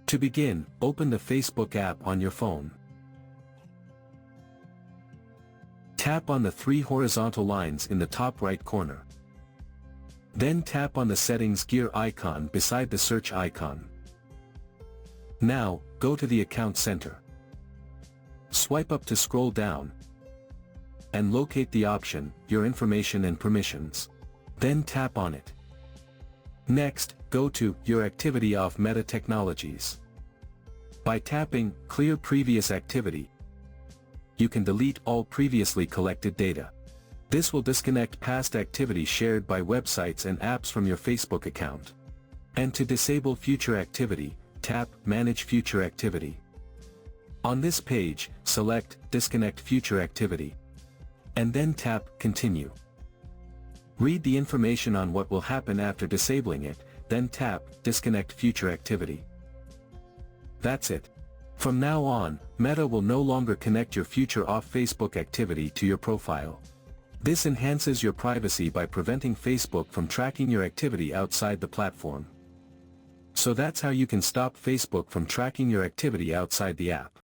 To begin, open the Facebook app on your phone. Tap on the three horizontal lines in the top right corner. Then tap on the settings gear icon beside the search icon. Now, go to the Account Center. Swipe up to scroll down, and locate the option, Your Information and Permissions. Then tap on it. Next, go to Your Activity of Meta Technologies. By tapping Clear Previous Activity, you can delete all previously collected data. This will disconnect past activity shared by websites and apps from your Facebook account. And to disable future activity, tap Manage Future Activity. On this page, select Disconnect Future Activity, and then tap Continue. Read the information on what will happen after disabling it, then tap Disconnect Future Activity. That's it. From now on, Meta will no longer connect your future off-Facebook activity to your profile. This enhances your privacy by preventing Facebook from tracking your activity outside the platform. So that's how you can stop Facebook from tracking your activity outside the app.